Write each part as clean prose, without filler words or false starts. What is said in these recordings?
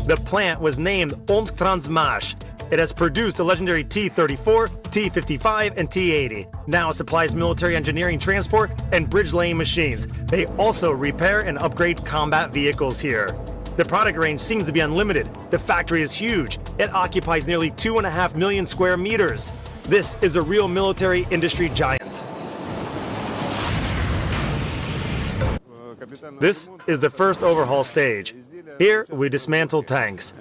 The plant was named Omsktransmash. It has produced the legendary T-34, T-55, and T-80. Now it supplies military engineering transport and bridge laying machines. They also repair and upgrade combat vehicles here. The product range seems to be unlimited. The factory is huge. It occupies nearly 2.5 million square meters. This is a real military industry giant. This is the first overhaul stage. Here, we dismantle tanks.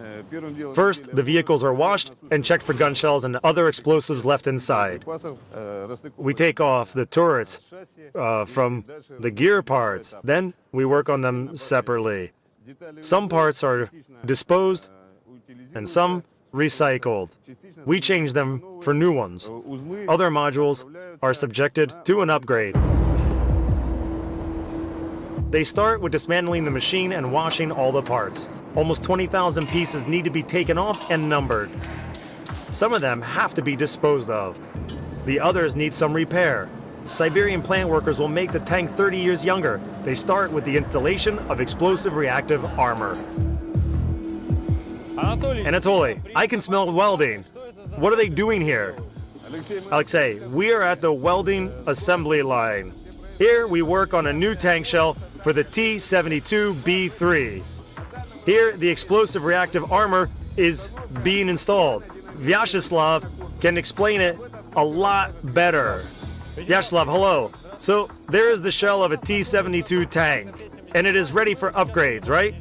First, the vehicles are washed and checked for gun shells and other explosives left inside. We take off the turrets from the gear parts. Then, we work on them separately. Some parts are disposed and some recycled. We change them for new ones. Other modules are subjected to an upgrade. They start with dismantling the machine and washing all the parts. Almost 20,000 pieces need to be taken off and numbered. Some of them have to be disposed of. The others need some repair. Siberian plant workers will make the tank 30 years younger. They start with the installation of explosive reactive armor. Anatoly, I can smell welding. What are they doing here? Alexei, we are at the welding assembly line. Here we work on a new tank shell for the T-72B3. Here, the explosive reactive armor is being installed. Vyacheslav can explain it a lot better. Vyacheslav, hello. So, there is the shell of a T-72 tank, and it is ready for upgrades, right?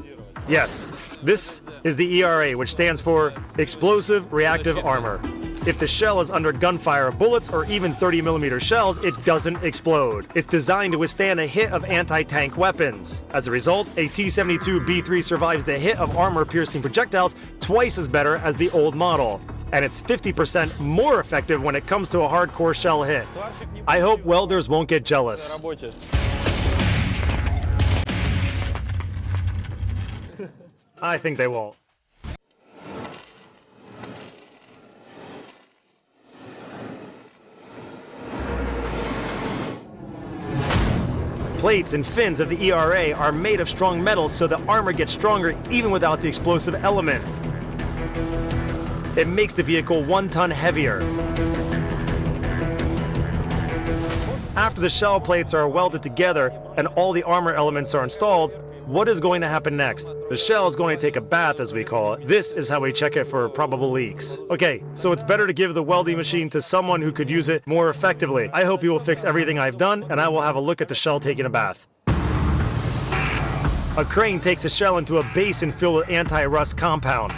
Yes. This is the ERA, which stands for Explosive Reactive Armor. If the shell is under gunfire of bullets or even 30mm shells, it doesn't explode. It's designed to withstand a hit of anti-tank weapons. As a result, a T-72B3 survives the hit of armor-piercing projectiles twice as better as the old model. And it's 50% more effective when it comes to a hardcore shell hit. I hope welders won't get jealous. I think they won't. Plates and fins of the ERA are made of strong metals, so the armor gets stronger even without the explosive element. It makes the vehicle 1 ton heavier. After the shell plates are welded together and all the armor elements are installed, what is going to happen next? The shell is going to take a bath, as we call it. This is how we check it for probable leaks. Okay, so it's better to give the welding machine to someone who could use it more effectively. I hope you will fix everything I've done, and I will have a look at the shell taking a bath. A crane takes a shell into a basin filled with anti-rust compound.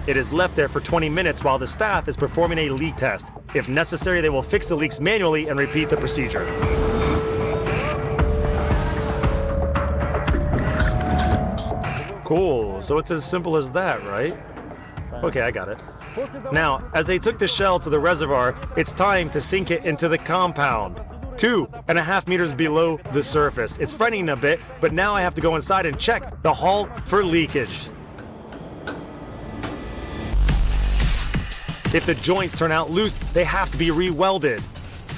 It is left there for 20 minutes while the staff is performing a leak test. If necessary, they will fix the leaks manually and repeat the procedure. Cool, so it's as simple as that, right? Okay, I got it. Now, as they took the shell to the reservoir, it's time to sink it into the compound. 2.5 meters below the surface. It's frightening a bit, but now I have to go inside and check the hull for leakage. If the joints turn out loose, they have to be re-welded.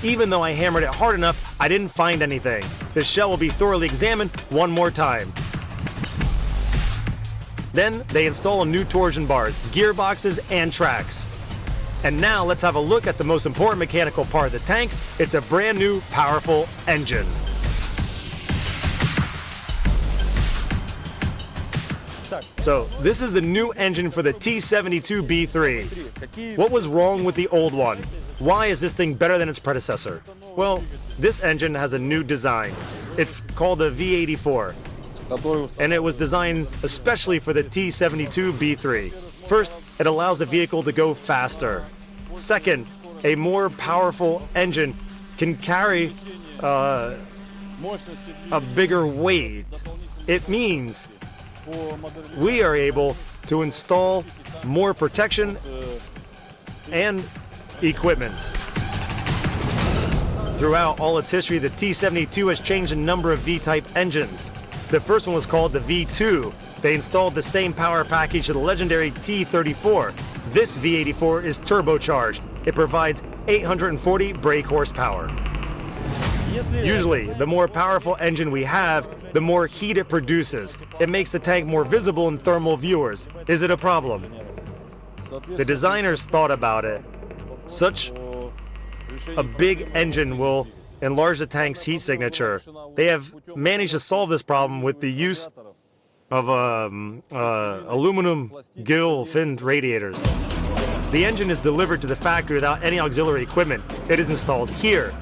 Even though I hammered it hard enough, I didn't find anything. The shell will be thoroughly examined one more time. Then they install new torsion bars, gearboxes, and tracks. And now let's have a look at the most important mechanical part of the tank. It's a brand new, powerful engine. So this is the new engine for the T-72B3. What was wrong with the old one? Why is this thing better than its predecessor? Well, this engine has a new design. It's called the V84. And it was designed especially for the T-72B3. First, it allows the vehicle to go faster. Second, a more powerful engine can carry a bigger weight. It means we are able to install more protection and equipment. Throughout all its history, the T-72 has changed a number of V-type engines. The first one was called the V2. They installed the same power package to the legendary T-34. This V84 is turbocharged. It provides 840 brake horsepower. Usually, the more powerful engine we have, the more heat it produces. It makes the tank more visible in thermal viewers. Is it a problem? The designers thought about it. Such a big engine will enlarge the tank's heat signature. They have managed to solve this problem with the use of aluminum gill-finned radiators. The engine is delivered to the factory without any auxiliary equipment. It is installed here.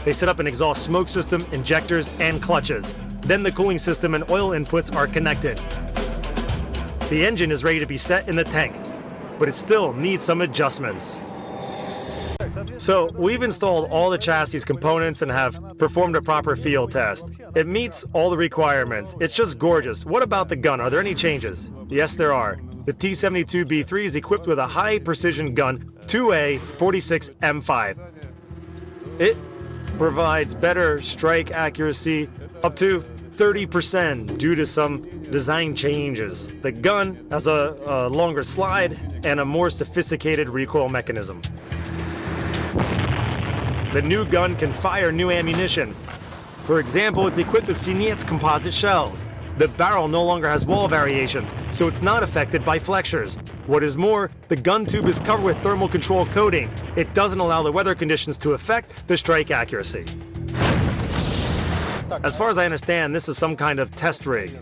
They set up an exhaust smoke system, injectors, and clutches. Then the cooling system and oil inputs are connected. The engine is ready to be set in the tank, but it still needs some adjustments. So we've installed all the chassis components and have performed a proper field test. It meets all the requirements. It's just gorgeous. What about the gun? Are there any changes? Yes, there are. The T-72B3 is equipped with a high-precision gun, 2A 46 M5. It provides better strike accuracy, up to 30% due to some design changes. The gun has a longer slide and a more sophisticated recoil mechanism. The new gun can fire new ammunition. For example, it's equipped with Finette's composite shells. The barrel no longer has wall variations, so it's not affected by flexures. What is more, the gun tube is covered with thermal control coating. It doesn't allow the weather conditions to affect the strike accuracy. As far as I understand, this is some kind of test rig.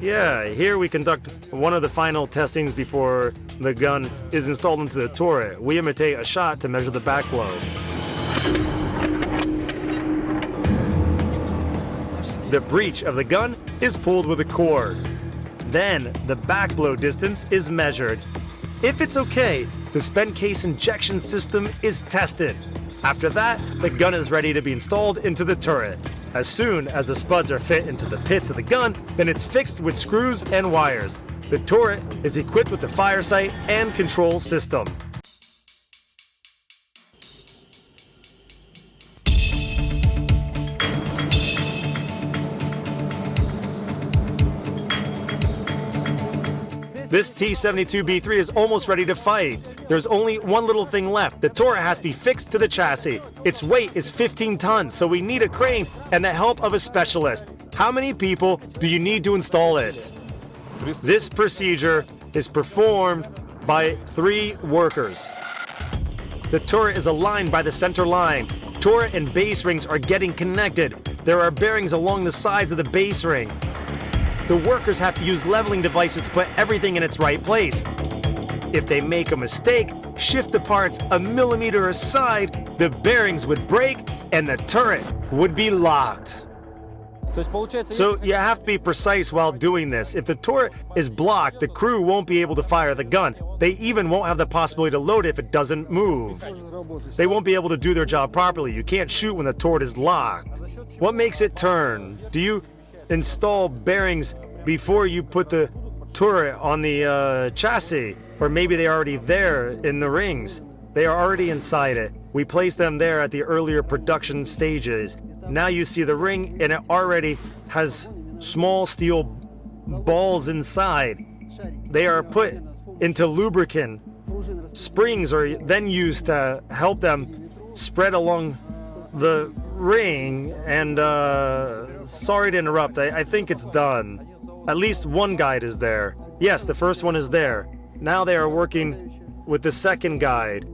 Yeah, here we conduct one of the final testings before the gun is installed into the turret. We imitate a shot to measure the backblow. The breech of the gun is pulled with a cord. Then the backblow distance is measured. If it's okay, the spent case injection system is tested. After that, the gun is ready to be installed into the turret. As soon as the spuds are fit into the pits of the gun, then it's fixed with screws and wires. The turret is equipped with the fire sight and control system. This T-72B3 is almost ready to fight. There's only one little thing left. The turret has to be fixed to the chassis. Its weight is 15 tons, so we need a crane and the help of a specialist. How many people do you need to install it? This procedure is performed by 3 workers. The turret is aligned by the center line. Turret and base rings are getting connected. There are bearings along the sides of the base ring. The workers have to use leveling devices to put everything in its right place. If they make a mistake, shift the parts a millimeter aside, the bearings would break and the turret would be locked. So you have to be precise while doing this. If the turret is blocked, the crew won't be able to fire the gun. They even won't have the possibility to load it if it doesn't move. They won't be able to do their job properly. You can't shoot when the turret is locked. What makes it turn? Do you install bearings before you put the turret on the chassis? Or maybe they're already there in the rings. They are already inside it. We placed them there at the earlier production stages. Now you see the ring and it already has small steel balls inside. They are put into lubricant. Springs are then used to help them spread along the ring. And sorry to interrupt, I think it's done. At least one guide is there. Yes, the first one is there. Now they are working with the second guide.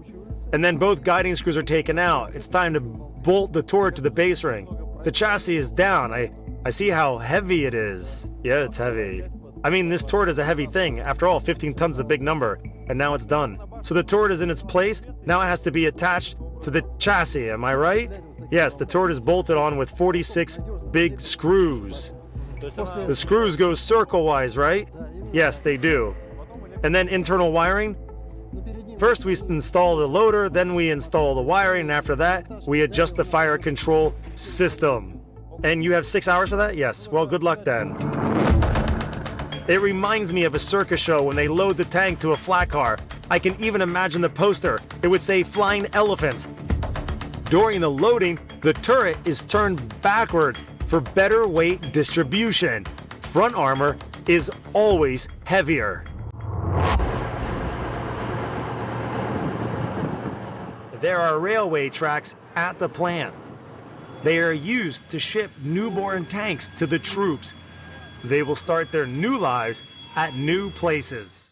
And then both guiding screws are taken out. It's time to bolt the turret to the base ring. The chassis is down. I see how heavy it is. Yeah, it's heavy. I mean, this turret is a heavy thing. After all, 15 tons is a big number. And now it's done. So the turret is in its place. Now it has to be attached to the chassis. Am I right? Yes, the turret is bolted on with 46 big screws. The screws go circle-wise, right? Yes, they do. And then internal wiring. First we install the loader, then we install the wiring, and after that, we adjust the fire control system. And you have 6 hours for that? Yes. Well, good luck then. It reminds me of a circus show when they load the tank to a flat car. I can even imagine the poster. It would say flying elephants. During the loading, the turret is turned backwards for better weight distribution. Front armor is always heavier. There are railway tracks at the plant. They are used to ship newborn tanks to the troops. They will start their new lives at new places.